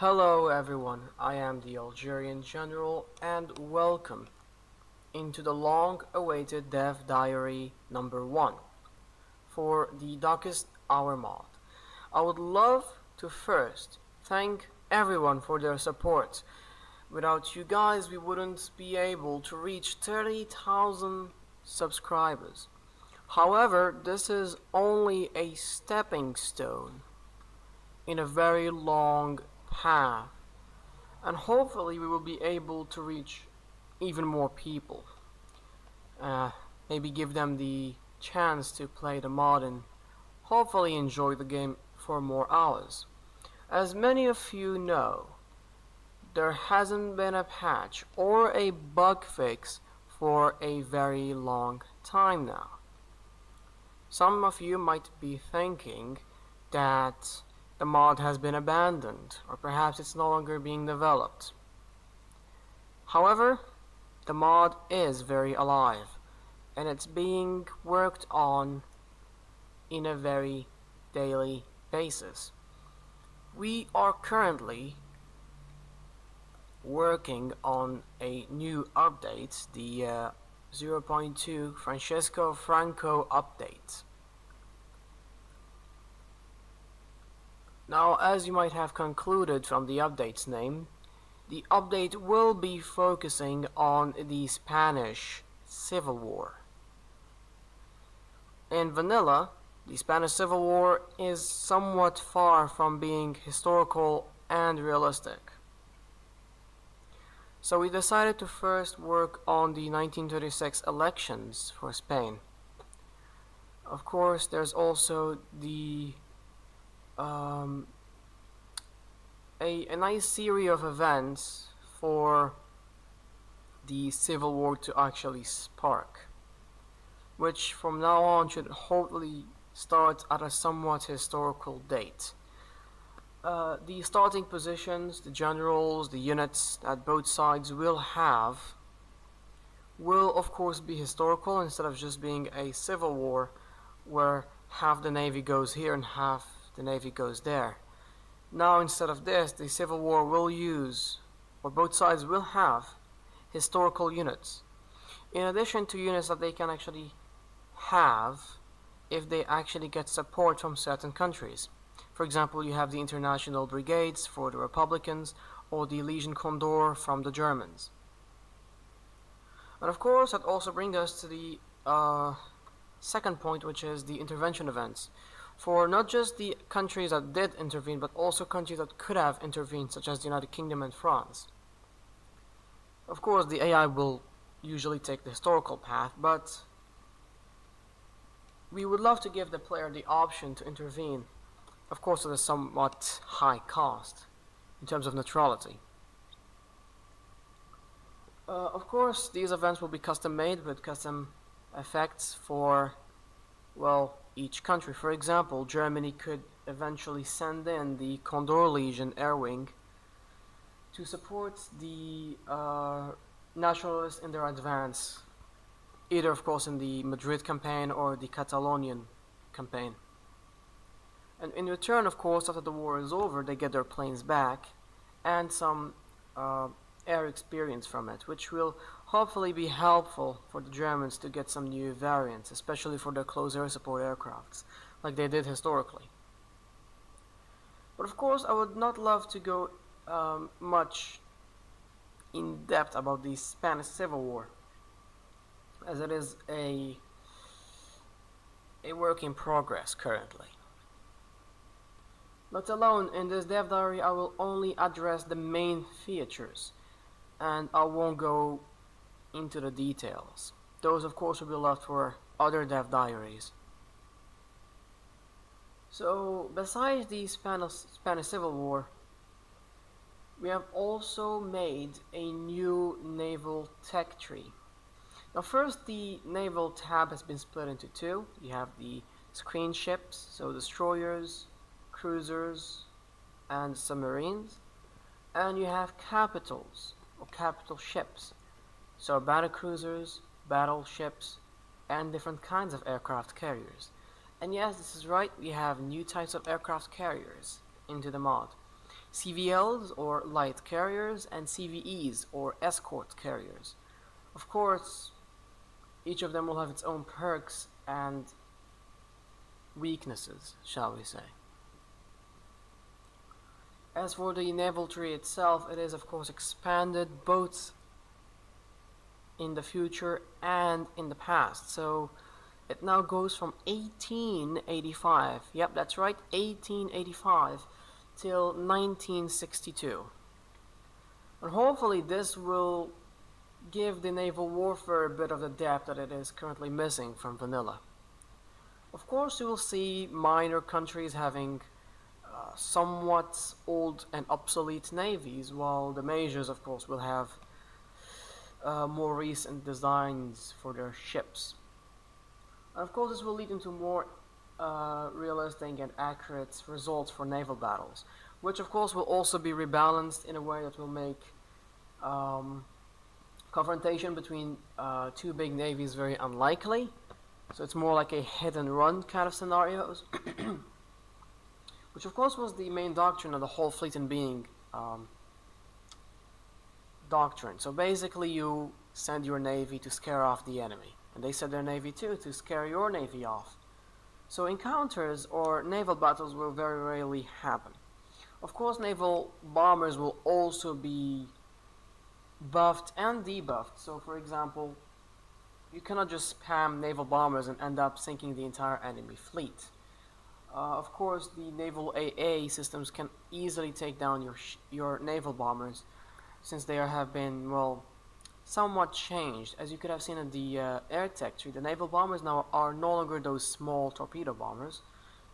Hello everyone, I am the Algerian General and welcome into the long-awaited Dev Diary number 1 for the Darkest Hour mod. I would love to first thank everyone for their support. Without you guys we wouldn't be able to reach 30,000 subscribers. However, this is only a stepping stone in a very long path, and hopefully we will be able to reach even more people. Uh, Maybe give them the chance to play the mod and hopefully enjoy the game for more hours. As many of you know, there hasn't been a patch or a bug fix for a very long time now. Some of you might be thinking that the mod has been abandoned, or perhaps it's no longer being developed. However, the mod is very alive, and it's being worked on in a very daily basis. We are currently working on a new update, the 0.2 Francesco Franco update. Now, as you might have concluded from the update's name, the update will be focusing on the Spanish Civil War. In vanilla, the Spanish Civil War is somewhat far from being historical and realistic. So we decided to first work on the 1936 elections for Spain. Of course, there's also the a nice series of events for the Civil War to actually spark, which from now on should hopefully start at a somewhat historical date. The starting positions, the generals, the units that both sides will have will of course be historical instead of just being a civil war where half the navy goes here and half the navy goes there. Now instead of this, the Civil War will use, or both sides will have, historical units, in addition to units that they can actually have if they actually get support from certain countries. For example, you have the International Brigades for the Republicans, or the Legion Condor from the Germans. And of course, that also brings us to the second point, which is the intervention events. For not just the countries that did intervene, but also countries that could have intervened, such as the United Kingdom and France. Of course, the AI will usually take the historical path, but we would love to give the player the option to intervene, of course at a somewhat high cost in terms of neutrality. Of course, these events will be custom made with custom effects for, well, each country. For example, Germany could eventually send in the Condor Legion Air Wing to support the nationalists in their advance, either of course in the Madrid campaign or the Catalonian campaign. And in return, of course, after the war is over, they get their planes back and some air experience from it, which will hopefully be helpful for the Germans to get some new variants, especially for their close air support aircrafts, like they did historically. But of course, I would not love to go much in depth about the Spanish Civil War, as it is a work in progress currently. Let alone, in this Dev Diary, I will only address the main features, and I won't go into the details. Those of course will be left for other Dev Diaries. So besides the Spanish Civil War, we have also made a new naval tech tree. Now first, the naval tab has been split into two. You have the screen ships, so destroyers, cruisers and submarines, and you have capitals or capital ships, so battlecruisers, battleships, and different kinds of aircraft carriers. And yes, this is right, we have new types of aircraft carriers into the mod. CVLs or light carriers, and CVEs or escort carriers. Of course, each of them will have its own perks and weaknesses, shall we say. As for the naval tree itself, it is of course expanded both in the future and in the past. So it now goes from 1885, yep, that's right, 1885 till 1962. And hopefully this will give the naval warfare a bit of the depth that it is currently missing from vanilla. Of course, you will see minor countries having somewhat old and obsolete navies, while the majors, of course, will have more recent designs for their ships. And of course, this will lead into more realistic and accurate results for naval battles, which of course will also be rebalanced in a way that will make confrontation between two big navies very unlikely. So it's more like a hit and run kind of scenarios, which of course was the main doctrine of the whole fleet in being doctrine. So basically you send your navy to scare off the enemy, and they send their navy too to scare your navy off. So encounters or naval battles will very rarely happen. Of course, naval bombers will also be buffed and debuffed. So for example, you cannot just spam naval bombers and end up sinking the entire enemy fleet. Of course, the naval AA systems can easily take down your naval bombers, since they have been, well, somewhat changed. As you could have seen in the air tech tree, the naval bombers now are no longer those small torpedo bombers.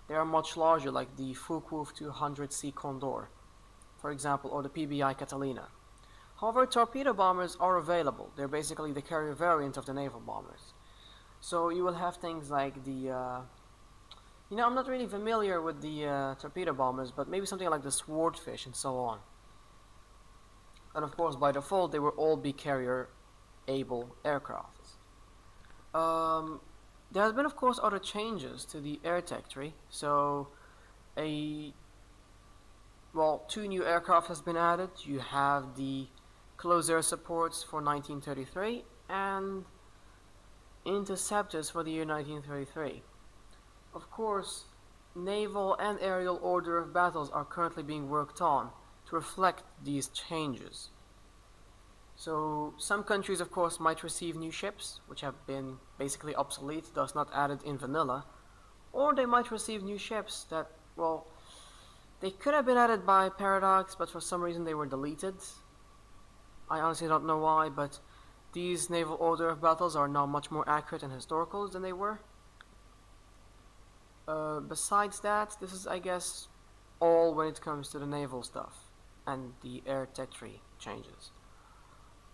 They are much larger, like the Focke-Wulf 200C Condor, for example, or the PBI Catalina. However, torpedo bombers are available. They're basically the carrier variant of the naval bombers. So you will have things like the, I'm not really familiar with the torpedo bombers, but maybe something like the Swordfish and so on. And of course, by default, they will all be carrier-able aircrafts. There has been, of course, other changes to the air tech tree. So, two new aircraft has been added. You have the close air supports for 1933 and interceptors for the year 1933. Of course, naval and aerial order of battles are currently being worked on to reflect these changes. So some countries of course might receive new ships which have been basically obsolete, thus not added in vanilla, or they might receive new ships that, well, they could have been added by Paradox, but for some reason they were deleted. I honestly don't know why, but these naval order of battles are now much more accurate and historical than they were. Besides that, this is, I guess, all when it comes to the naval stuff and the air tech tree changes.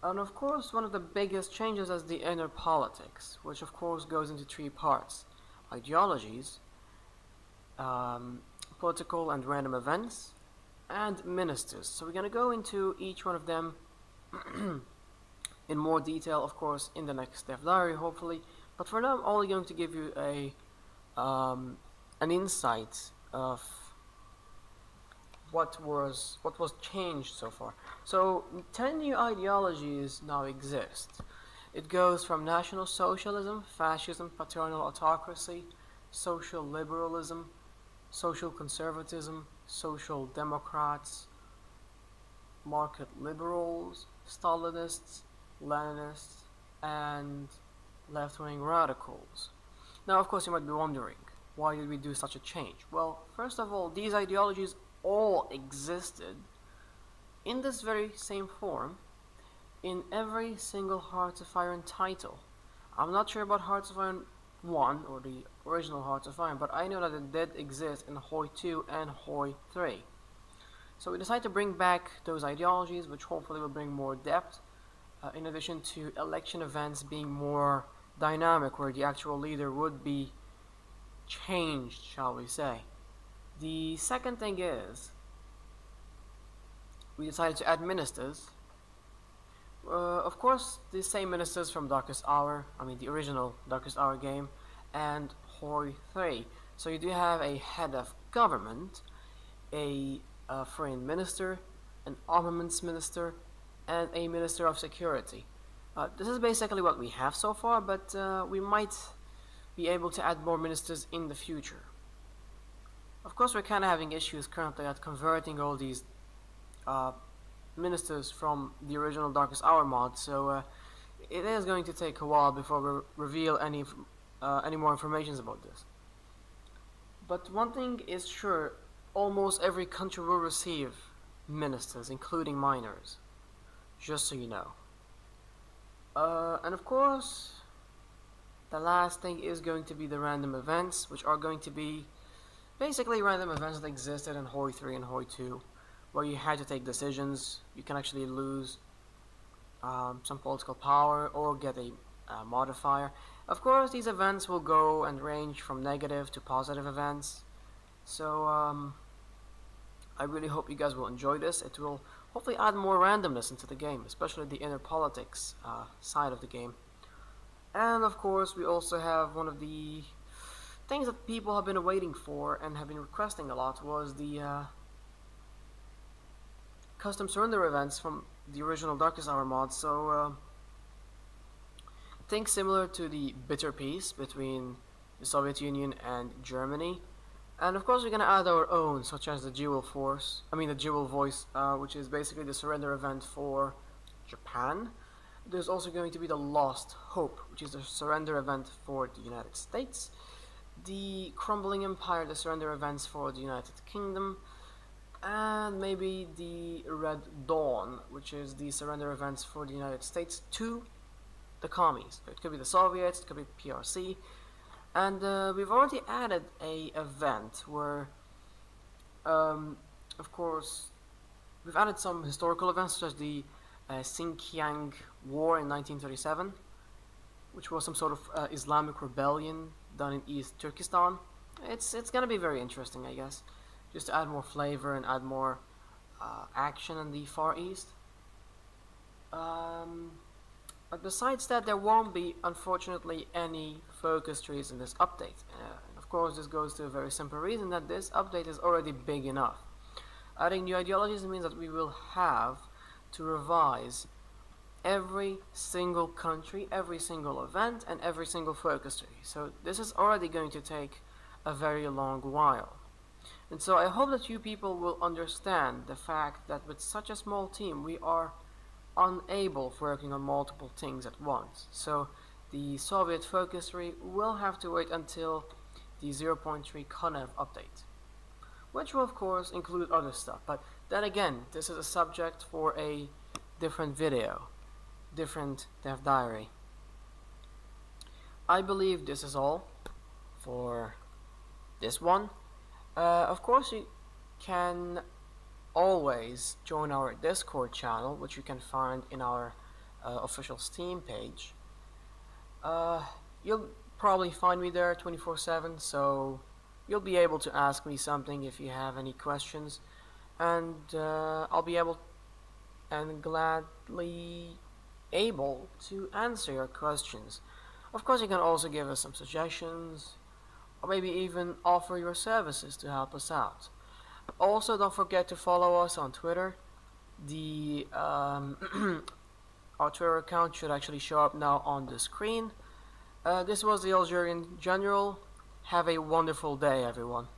And of course, one of the biggest changes is the inner politics, which of course goes into three parts: ideologies, political and random events, and ministers. So we're going to go into each one of them in more detail, of course, in the next Dev Diary, hopefully. But for now, I'm only going to give you an insight of what was changed so far. So 10 new ideologies now exist. It goes from National Socialism, Fascism, Paternal Autocracy, Social Liberalism, Social Conservatism, Social Democrats, Market Liberals, Stalinists, Leninists, and left-wing radicals. Now, of course, you might be wondering, why did we do such a change? Well, first of all, these ideologies all existed in this very same form in every single Hearts of Iron title. I'm not sure about Hearts of Iron 1 or the original Hearts of Iron, but I know that it did exist in Hoi 2 and Hoi 3. So we decided to bring back those ideologies, which hopefully will bring more depth, in addition to election events being more dynamic, where the actual leader would be changed, shall we say. The second thing is, we decided to add ministers. Of course, the same ministers from Darkest Hour, the original Darkest Hour game, and Hoi 3. So you do have a head of government, a a foreign minister, an armaments minister, and a minister of security. This is basically what we have so far, but we might be able to add more ministers in the future. Of course, we're kind of having issues currently at converting all these uh, ministers from the original Darkest Hour mod, so it is going to take a while before we reveal any more information about this. But one thing is sure, almost every country will receive ministers, including minors, just so you know. And of course, the last thing is going to be the random events, which are going to be basically random events that existed in Hoi 3 and Hoi 2, where you had to take decisions. You can actually lose some political power or get a modifier. Of course, these events will go and range from negative to positive events. So I really hope you guys will enjoy this. It will hopefully add more randomness into the game, especially the inner politics side of the game. And of course, we also have one of the things that people have been waiting for and have been requesting a lot was the custom surrender events from the original Darkest Hour mod. So think similar to the bitter peace between the Soviet Union and Germany. And of course, we're gonna add our own, such as the Jewel Voice, which is basically the surrender event for Japan. There's also going to be the Lost Hope, which is the surrender event for the United States. The Crumbling Empire, the surrender events for the United Kingdom. And maybe the Red Dawn, which is the surrender events for the United States to the commies. It could be the Soviets, it could be PRC. And we've already added a event where, of course, we've added some historical events such as the Xinjiang War in 1937, which was some sort of Islamic rebellion done in East Turkestan. It's gonna be very interesting, I guess, just to add more flavor and add more action in the Far East. But besides that, there won't be, unfortunately, any focus trees in this update. And of course, this goes to a very simple reason that this update is already big enough. Adding new ideologies means that we will have to revise every single country, every single event, and every single focus tree. So this is already going to take a very long while. And so I hope that you people will understand the fact that with such a small team, we are unable for working on multiple things at once. So the Soviet focus tree will have to wait until the 0.3 Konev update, which will of course include other stuff, but then again, this is a subject for a different video, different Dev Diary. I believe this is all for this one. Of course, you can always join our Discord channel, which you can find in our official Steam page. You'll probably find me there 24/7, so you'll be able to ask me something if you have any questions, and I'll be able and gladly able to answer your questions. Of course, you can also give us some suggestions, or maybe even offer your services to help us out. Also, don't forget to follow us on Twitter. The our Twitter account should actually show up now on the screen. This was the Algerian General. Have a wonderful day, everyone.